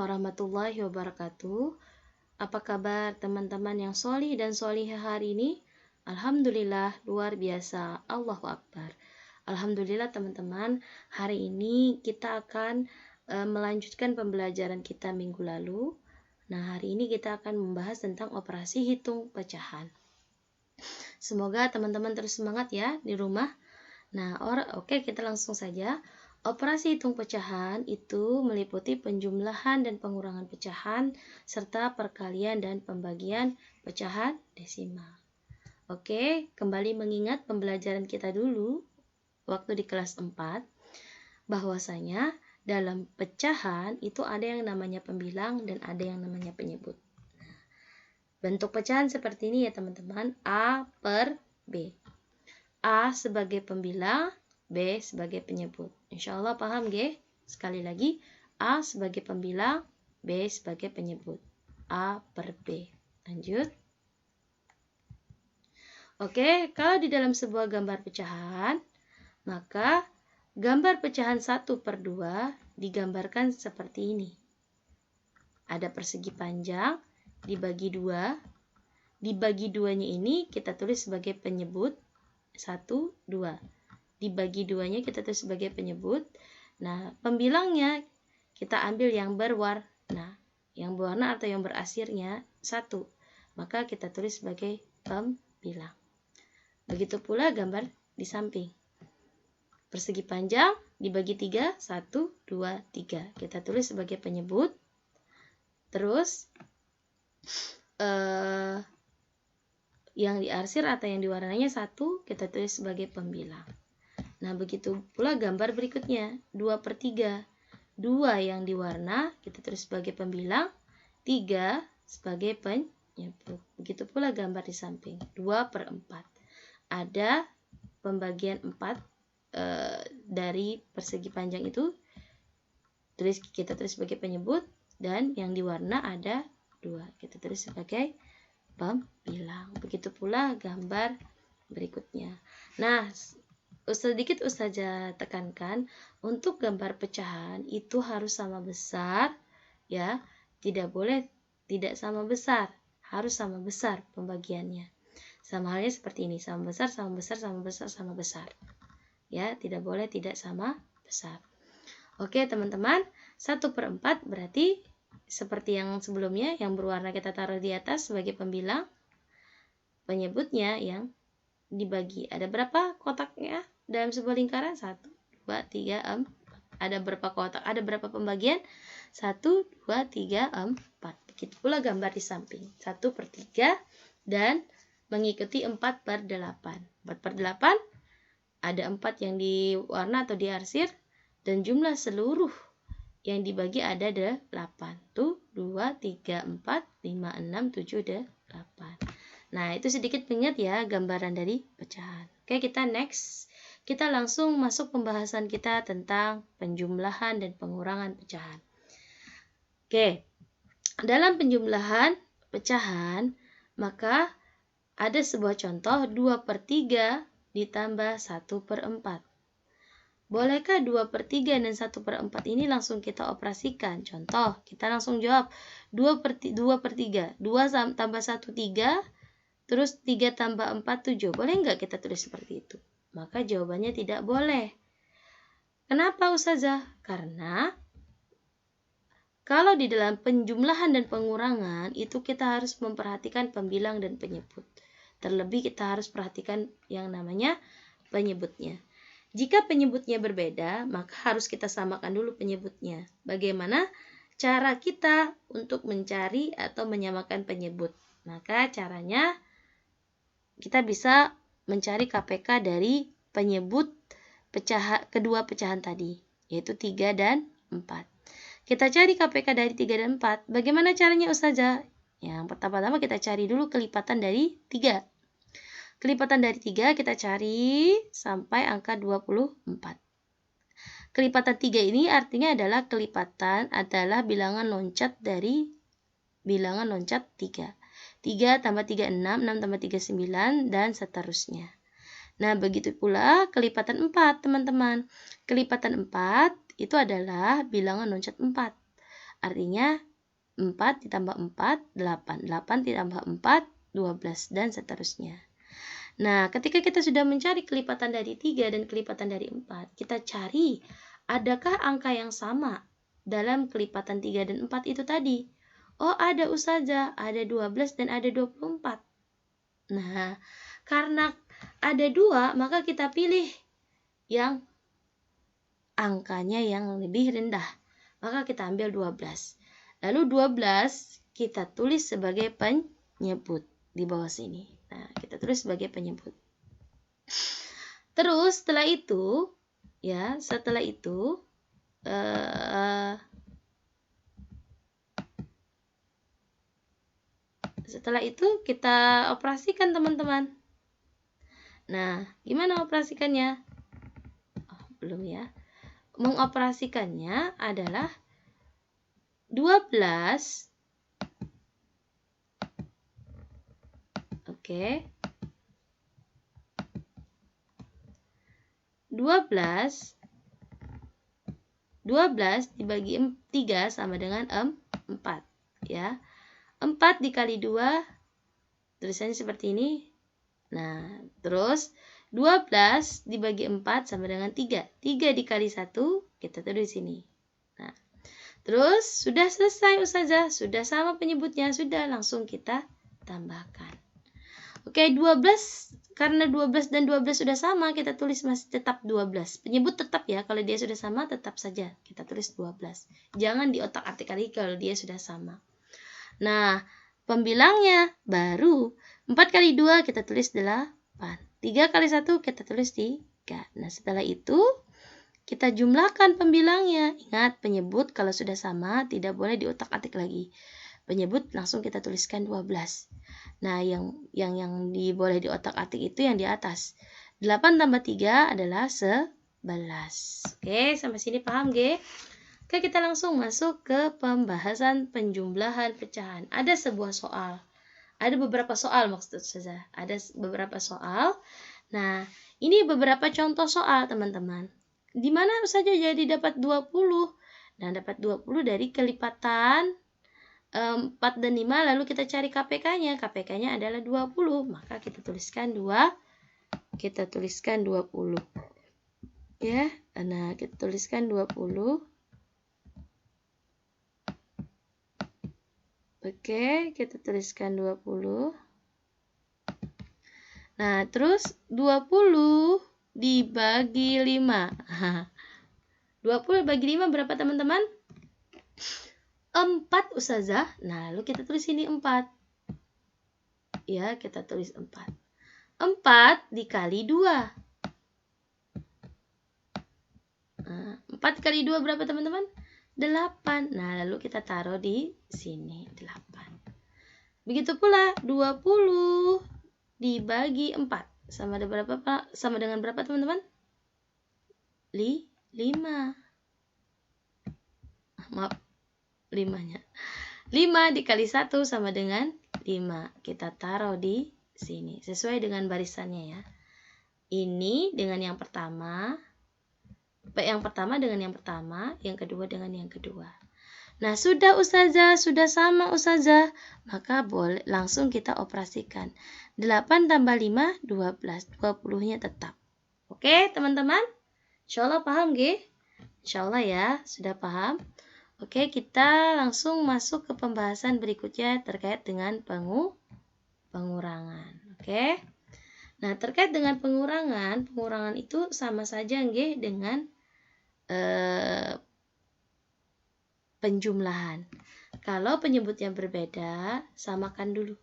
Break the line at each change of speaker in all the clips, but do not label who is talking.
warahmatullahi wabarakatuh. Apa kabar teman-teman yang solih dan solihah hari ini? Alhamdulillah, luar biasa. Allahu Akbar. Alhamdulillah teman-teman, hari ini kita akan melanjutkan pembelajaran kita minggu lalu. Nah, hari ini kita akan membahas tentang operasi hitung pecahan. Semoga teman-teman terus semangat ya di rumah. Nah, oke, kita langsung saja. Operasi hitung pecahan itu meliputi penjumlahan dan pengurangan pecahan serta perkalian dan pembagian pecahan desimal. Oke, kembali mengingat pembelajaran kita dulu waktu di kelas 4 bahwasanya dalam pecahan itu ada yang namanya pembilang dan ada yang namanya penyebut. Bentuk pecahan seperti ini ya teman-teman, A per B. A sebagai pembilang, B sebagai penyebut. Insya Allah paham ge? Sekali lagi, A sebagai pembilang, B sebagai penyebut. A per B. Lanjut. Oke, kalau di dalam sebuah gambar pecahan, maka gambar pecahan 1/2 digambarkan seperti ini. Ada persegi panjang, dibagi 2. Dibagi 2-nya ini kita tulis sebagai penyebut 1, 2. Dibagi 2-nya kita tulis sebagai penyebut. Nah, pembilangnya kita ambil yang berwarna. Yang berwarna atau yang berasirnya 1. Maka kita tulis sebagai pembilang. Begitu pula gambar di samping. Persegi panjang dibagi 3, 1, 2, 3. Kita tulis sebagai penyebut. Terus yang diarsir atau yang diwarnanya 1 kita tulis sebagai pembilang. Nah, begitu pula gambar berikutnya, 2/3. 2 yang diwarna kita tulis sebagai pembilang, 3 sebagai penyebut. Begitu pula gambar di samping, 2/4. Ada pembagian 4 dari persegi panjang itu, kita tulis sebagai penyebut, dan yang diwarna ada 2, kita tulis sebagai pembilang. Begitu pula gambar berikutnya. Nah, sedikit Ustazah tekankan, untuk gambar pecahan itu harus sama besar ya, tidak boleh tidak sama besar, harus sama besar pembagiannya. Sama halnya seperti ini, sama besar, sama besar, sama besar, sama besar. Ya, tidak boleh tidak sama besar. Oke, teman-teman, 1/4 berarti seperti yang sebelumnya, yang berwarna kita taruh di atas sebagai pembilang, penyebutnya yang dibagi. Ada berapa kotaknya dalam sebuah lingkaran? 1, 2, 3, 4. Ada berapa kotak? Ada berapa pembagian? 1, 2, 3, 4. Begitu pula gambar di samping. 1/3 dan mengikuti 4/8. 4/8 ada 4 yang diwarna atau diarsir dan jumlah seluruh yang dibagi ada 8. Tuh, 2, 3, 4, 5, 6, 7, 8. Nah, itu sedikit pengingat ya gambaran dari pecahan. Oke, kita next. Kita langsung masuk pembahasan kita tentang penjumlahan dan pengurangan pecahan. Oke, dalam penjumlahan pecahan, maka ada sebuah contoh 2/3 ditambah 1/4. Bolehkah 2/3 dan 1/4 ini langsung kita operasikan? Contoh, kita langsung jawab 2/3. 2 tambah 1, 3. Terus 3 tambah 4, 7. Boleh nggak kita tulis seperti itu? Maka jawabannya tidak boleh. Kenapa Ustazah? Karena kalau di dalam penjumlahan dan pengurangan itu kita harus memperhatikan pembilang dan penyebut. Terlebih kita harus perhatikan yang namanya penyebutnya. Jika penyebutnya berbeda, maka harus kita samakan dulu penyebutnya. Bagaimana cara kita untuk mencari atau menyamakan penyebut? Maka caranya kita bisa mencari KPK dari penyebut kedua pecahan tadi, yaitu 3 dan 4. Kita cari KPK dari 3 dan 4. Bagaimana caranya Ustazah? Yang pertama-tama kita cari dulu kelipatan dari 3. Kelipatan dari 3 kita cari sampai angka 24. Kelipatan 3 ini artinya adalah bilangan loncat dari bilangan loncat 3. 3 tambah 3, 6, 6 tambah 3, 9, dan seterusnya. Nah, begitu pula kelipatan 4, teman-teman. Kelipatan 4 itu adalah bilangan loncat 4. Artinya 4 ditambah 4, 8. 8 ditambah 4, 12, dan seterusnya. Nah, ketika kita sudah mencari kelipatan dari 3 dan kelipatan dari 4, kita cari adakah angka yang sama dalam kelipatan 3 dan 4 itu tadi. Oh, ada Ustazah, ada 12 dan ada 24. Nah, karena ada 2, maka kita pilih yang angkanya yang lebih rendah. Maka kita ambil 12. Lalu 12 kita tulis sebagai penyebut di bawah sini. Nah, kita tulis sebagai penyebut. Terus setelah itu kita operasikan, teman-teman. Nah, gimana operasikannya? Oh, belum ya. Mengoperasikannya adalah 12. Oke. 12 dibagi 3 sama dengan 4, ya. 4 dikali 2, tulisannya seperti ini. Nah, terus 12 dibagi 4 sama dengan 3. 3 dikali 1, kita tulis di sini. Nah, terus sudah selesai Ustazah, sudah sama penyebutnya, sudah langsung kita tambahkan. Oke, 12, karena 12 dan 12 sudah sama, kita tulis masih tetap 12. Penyebut tetap ya, kalau dia sudah sama tetap saja kita tulis 12. Jangan di otak-atik lagi kalau dia sudah sama. Nah, pembilangnya baru 4 kali 2 kita tulis 8. 3 kali 1 kita tulis 3. Nah, setelah itu kita jumlahkan pembilangnya. Ingat, penyebut kalau sudah sama tidak boleh di otak-atik lagi. Penyebut langsung kita tuliskan 12. Nah, yang boleh di otak-atik itu yang di atas. 8 tambah 3 adalah 11. Oke, sampai sini paham, G? Oke, kita langsung masuk ke pembahasan penjumlahan pecahan. Ada sebuah soal. Ada beberapa soal maksud saya. Ada beberapa soal. Nah, ini beberapa contoh soal, teman-teman. Di mana saja jadi dapat 20. Nah, dapat 20 dari kelipatan 4 dan 5, lalu kita cari KPK-nya. KPK-nya adalah 20. Maka kita tuliskan 2. Kita tuliskan 20. Ya, nah kita tuliskan 20. Oke, kita tuliskan 20. Nah, terus 20 dibagi 5. 20 bagi 5 berapa, teman-teman? 4, Ustazah. Nah, lalu kita tulis ini 4. Ya, kita tulis 4. 4 dikali 2. Nah, 4 kali 2 berapa, teman-teman? 8. Nah, lalu kita taruh di sini 8. Begitu pula 20 dibagi 4 sama dengan berapa, teman-teman? 5. Maaf, 5-nya. 5 dikali 1 sama dengan 5. Kita taruh di sini sesuai dengan barisannya ya. Ini dengan yang pertama, dengan yang pertama, yang kedua dengan yang kedua. Nah, sudah Ustazah, sudah sama Ustazah, maka boleh langsung kita operasikan. 8 tambah 5, 12. 20-nya tetap. Oke, teman-teman? Insyaallah paham, G? Insyaallah ya, sudah paham. Oke, kita langsung masuk ke pembahasan berikutnya terkait dengan pengurangan. Oke. Nah, terkait dengan pengurangan itu sama saja nggih dengan penjumlahan. Kalau penyebutnya berbeda, samakan dulu.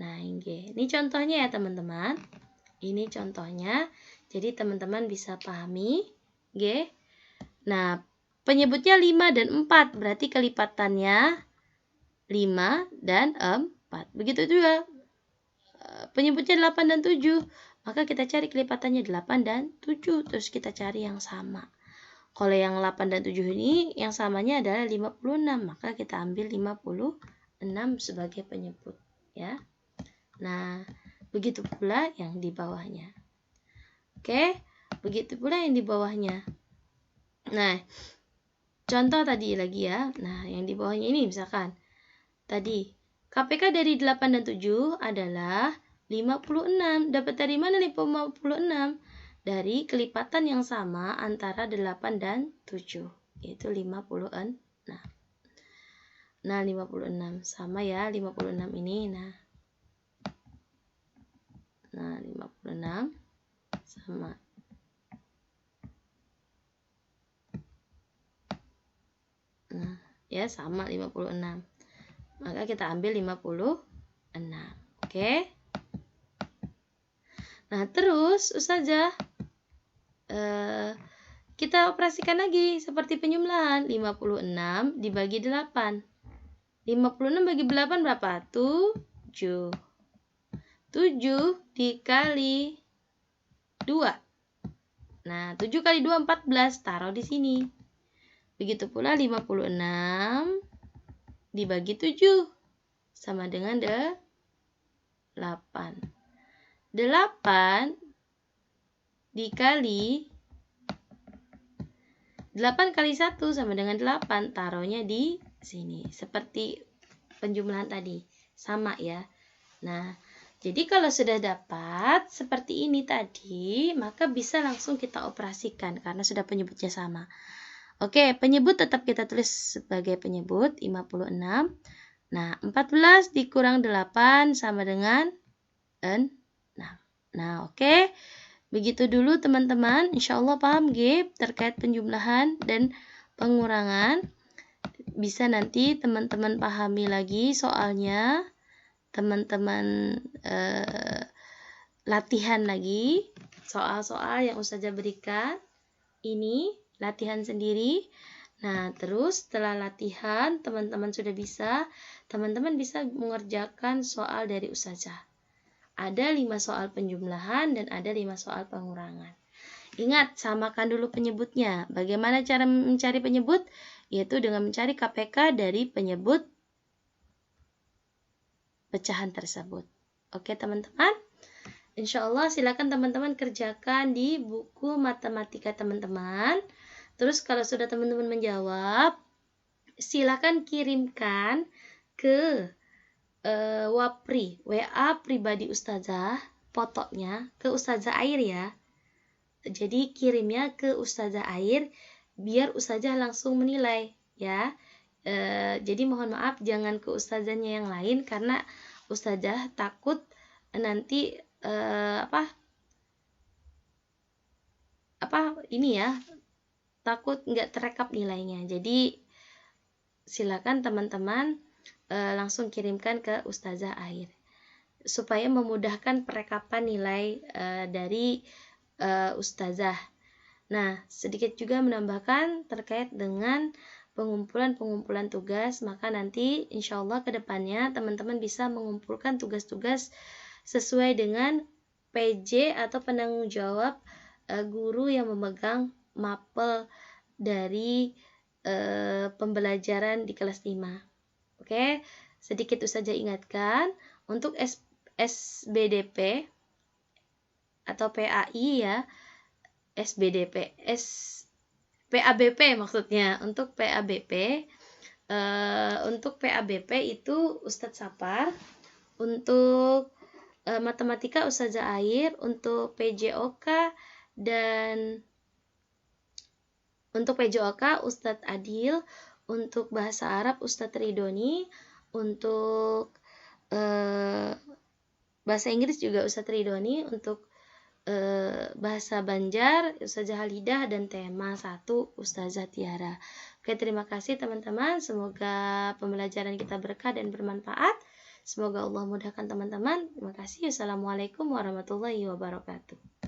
Nah, ini contohnya ya, teman-teman. Ini contohnya. Jadi teman-teman bisa pahami, nggih. Nah, penyebutnya 5 dan 4, berarti kelipatannya 5 dan 4. Begitu juga penyebutnya 8 dan 7, maka kita cari kelipatannya 8 dan 7, terus kita cari yang sama. Kalau yang 8 dan 7 ini yang samanya adalah 56, maka kita ambil 56 sebagai penyebut, ya. Nah, begitu pula yang di bawahnya. Oke, begitu pula yang di bawahnya. Nah, Contoh tadi lagi ya. Nah, yang di bawahnya ini misalkan. Tadi, KPK dari 8 dan 7 adalah 56. Dapat dari mana 56? Dari kelipatan yang sama antara 8 dan 7. Yaitu 56. Nah, 56. Sama ya, 56 ini. Nah, 56 sama. Nah, ya sama 56. Maka kita ambil 56. Oke. Nah, terus Ustazah kita operasikan lagi seperti penjumlahan. 56 dibagi 8. 56 bagi 8 berapa? 7. 7 dikali 2. Nah, 7 kali 2 14, taruh di sini. Begitu pula 56 dibagi 7 sama dengan 8. 8 dikali 8 kali 1 sama dengan 8, taruhnya di sini. Seperti penjumlahan tadi, sama ya. Nah, jadi kalau sudah dapat seperti ini tadi, maka bisa langsung kita operasikan karena sudah penyebutnya sama. Oke, penyebut tetap kita tulis sebagai penyebut 56. Nah, 14 dikurang 8 sama dengan 6. Nah, oke. Begitu dulu teman-teman. Insya Allah paham terkait penjumlahan dan pengurangan. Bisa nanti teman-teman pahami lagi soalnya. Teman-teman latihan lagi soal-soal yang Ustazah berikan. Ini latihan sendiri. Nah, terus setelah latihan teman-teman sudah bisa, teman-teman bisa mengerjakan soal dari Ustazah. Ada 5 soal penjumlahan dan ada 5 soal pengurangan. Ingat, samakan dulu penyebutnya. Bagaimana cara mencari penyebut? Yaitu dengan mencari KPK dari penyebut pecahan tersebut. Oke teman-teman? Insya Allah silakan teman-teman kerjakan di buku matematika teman-teman. Terus kalau sudah teman-teman menjawab, silakan kirimkan ke Wapri, WA pribadi Ustazah, fotonya ke Ustazah Air ya. Jadi kirimnya ke Ustazah Air biar Ustazah langsung menilai ya. Jadi mohon maaf jangan ke Ustazahnya yang lain karena Ustazah takut nanti ini ya, takut nggak terekap nilainya. Jadi silakan teman-teman langsung kirimkan ke Ustazah Air supaya memudahkan perekapan nilai dari Ustazah. Nah, sedikit juga menambahkan terkait dengan pengumpulan tugas, maka nanti insya Allah ke depannya teman-teman bisa mengumpulkan tugas-tugas sesuai dengan PJ atau penanggung jawab guru yang memegang mapel dari pembelajaran di kelas 5. Oke, sedikit saja ingatkan untuk SBDP atau PAI ya, PABP maksudnya. Untuk PABP itu Ustadz Sapar, untuk matematika Ustazah Air, untuk PJOK dan untuk PJOK Ustadz Adil, untuk bahasa Arab Ustadz Ridhoni, untuk bahasa Inggris juga Ustadz Ridhoni, untuk bahasa Banjar Ustazah Halidah, dan tema 1 Ustazah Tiara. Oke, terima kasih teman-teman. Semoga pembelajaran kita berkah dan bermanfaat. Semoga Allah mudahkan teman-teman. Terima kasih. Assalamualaikum warahmatullahi wabarakatuh.